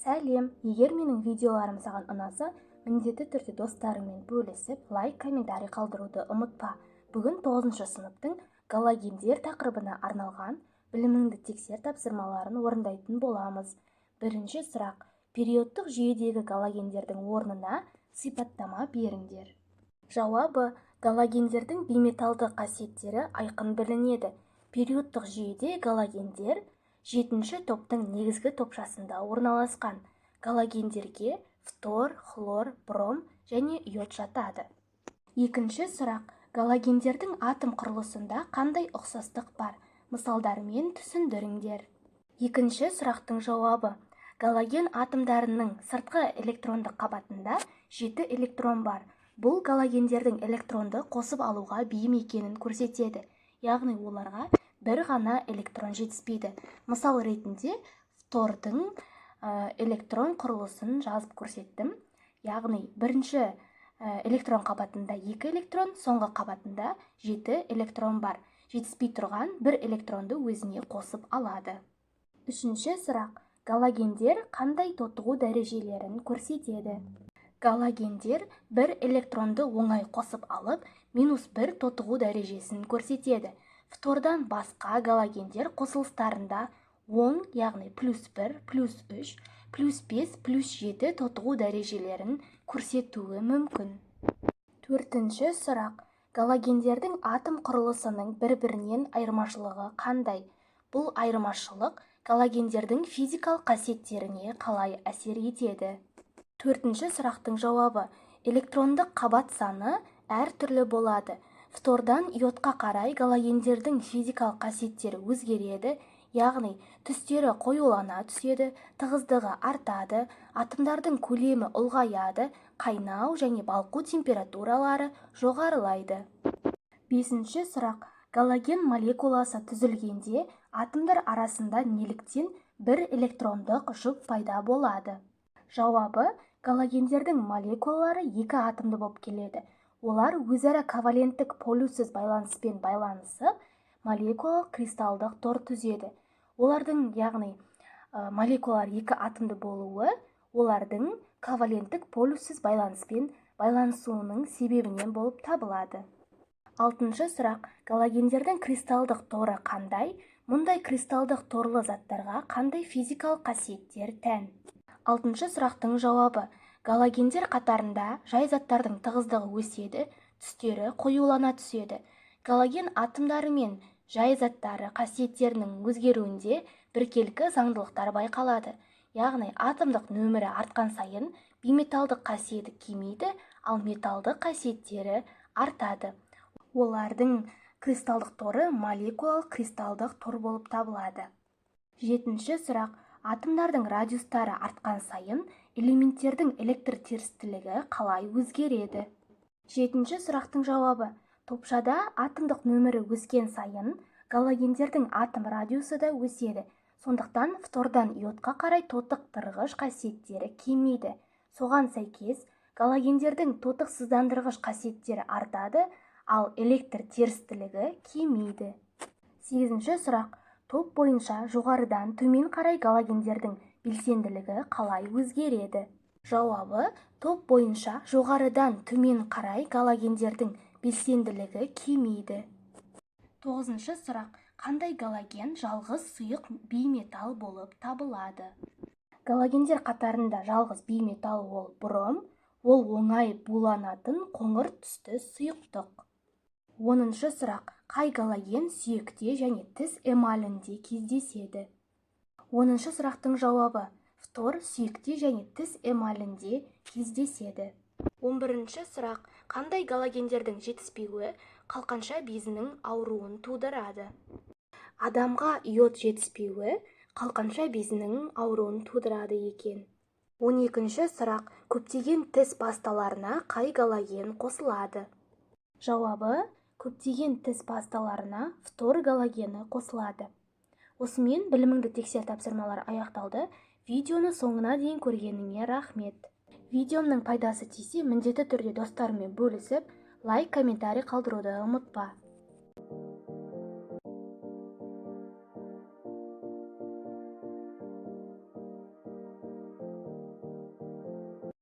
Сәлем, егер менің видеоларым саған ұнаса, міндетті түрде достарыңмен бөлісіп, лайк, комментарий қалдыруды ұмытпа. Бүгін 9 сыныптың галогендер тақырыбына арналған біліміңді тексер тапсырмаларын орындайтын боламыз. Бірінші сұрақ: периодтық жүйедегі галогендердің орнына сипаттама беріңдер. Жауабы: галогендердің бейметалды қасиеттері айқын білінеді. Периодтық жүйеде галогендер 7-ші топтың негізгі топшасында орналасқан. Галогендерге фтор, хлор, бром және йод жатады. Екінші сұрақ: галогендердің атом құрылысында қандай ұқсастық бар? Мысалдармен түсіндіріңдер. Екінші сұрақтың жауабы: галоген атомдарының сыртқы электрондық қабатында 7 электрон бар. Бұл галогендердің электронды қосып алуға бейім екенін көрсетеді. Яғни оларға бір ғана электрон жетіспейді. Мысал ретінде фтордың электрон құрылысын жазып көрсеттім. Яғни бірінші электрон қабатында 2 электрон, соңғы қабатында 7 электрон бар. Жетіспей тұрған бір электронды өзіне қосып алады. Үшінші сұрақ: галогендер қандай тотығу дәрежелерін көрсетеді? Галогендер бір электронды оңай қосып алып, -1 тотығу дәрежесін көрсетеді. Фтордан басқа галогендер қосылыстарында оң, яғни +1, +3, +5, +7 тотығу дәрежелерін көрсетуі мүмкін. Төртінші сұрақ: галогендердің атом құрылысының бір-бірінен айырмашылығы қандай? Бұл айырмашылық галогендердің физикалық қасиеттеріне қалай әсер етеді? Төртінші сұрақтың жауабы: электрондық қабат саны әртүрлі болады. Фтордан йодқа қарай галогендердің физикалық қасиеттері өзгереді, яғни түстері қоюлана түседі, тығыздығы артады, атомдардың көлемі ұлғаяды, қайнау және балқу температуралары жоғарылайды. Бесінші сұрақ: галоген молекуласы түзілгенде атомдар арасында неліктен бір электрондық жұп пайда болады? Жауабы: галогендердің молекулалары 2 атомды болып келеді. Олар өзара коваленттік полюссіз байланыспен байланысып, молекулалық кристалдық тор түзеді. Олардың, яғни молекулалар 2 атомды болуы, олардың коваленттік полюссіз байланыспен байланысуының себебінен болып табылады. Алтыншы сұрақ: галогендердің кристалдық торы қандай? Мұндай кристалдық торлы заттарға қандай физикалық қасиеттер тән? Алтыншы сұрақтың жауабы: галогендер қатарында жай заттардың тығыздығы өседі, түстері қоюлана түседі. Галоген атомдары мен жай заттары қасиеттерінің өзгеруінде біркелкі заңдылықтар байқалады. Яғни атомдық нөмірі артқан сайын бейметалдық қасиеті кемейді, ал металдық қасиеттері артады. Олардың кристалдық торы молекулалық кристалдық тор болып табылады. Жетінші сұрақ: атомдардың радиустары артқан сайын элементтердің электр терістілігі қалай өзгереді? Жетінші сұрақтың жауабы: топшада атомдық нөмірі өскен сайын галогендердің атом радиусы да өседі. Сондықтан фтордан йодқа қарай тотықтырғыш қасиеттері кемейді. Соған сәйкес галогендердің тотықсыздандырғыш қасиеттері артады, ал электр терістілігі кемейді. Сегізінші сұрақ: топ бойынша жоғарыдан төмен қарай галогендердің белсенділігі қалай өзгереді? Жауабы: топ бойынша жоғарыдан төмен қарай галогендердің белсенділігі кемейді. Тоғызыншы сұрақ: қандай галоген жалғыз сұйық бейметал болып табылады? Галогендер қатарында жалғыз бейметал ол бром, ол оңай буланатын қоңыр түсті сұйықтық. Оныншы сұрақ: қай галоген сүйекте және тіс эмалінде кездеседі? Оныншы сұрақтың жауабы: фтор сүйекте және тіс эмалінде кездеседі. 11-ші сұрақ: қандай галогендердің жетіспеуі қалқанша безінің ауруын тудырады? Адамға йод жетіспеуі қалқанша безінің ауруын тудырады екен. 12-ші сұрақ: көптеген тіс пасталарына қай галоген қосылады? Жауабы: көптеген тіс пасталарына фтор галогені қосылады. Осымен біліміңді тексер тапсырмалар аяқталды. Видеоны соңына дейін көргеніңе рахмет. Видеомның пайдасы тисе, міндетті түрде достарыңмен бөлісіп, лайк, комментарий қалдыруды ұмытпа.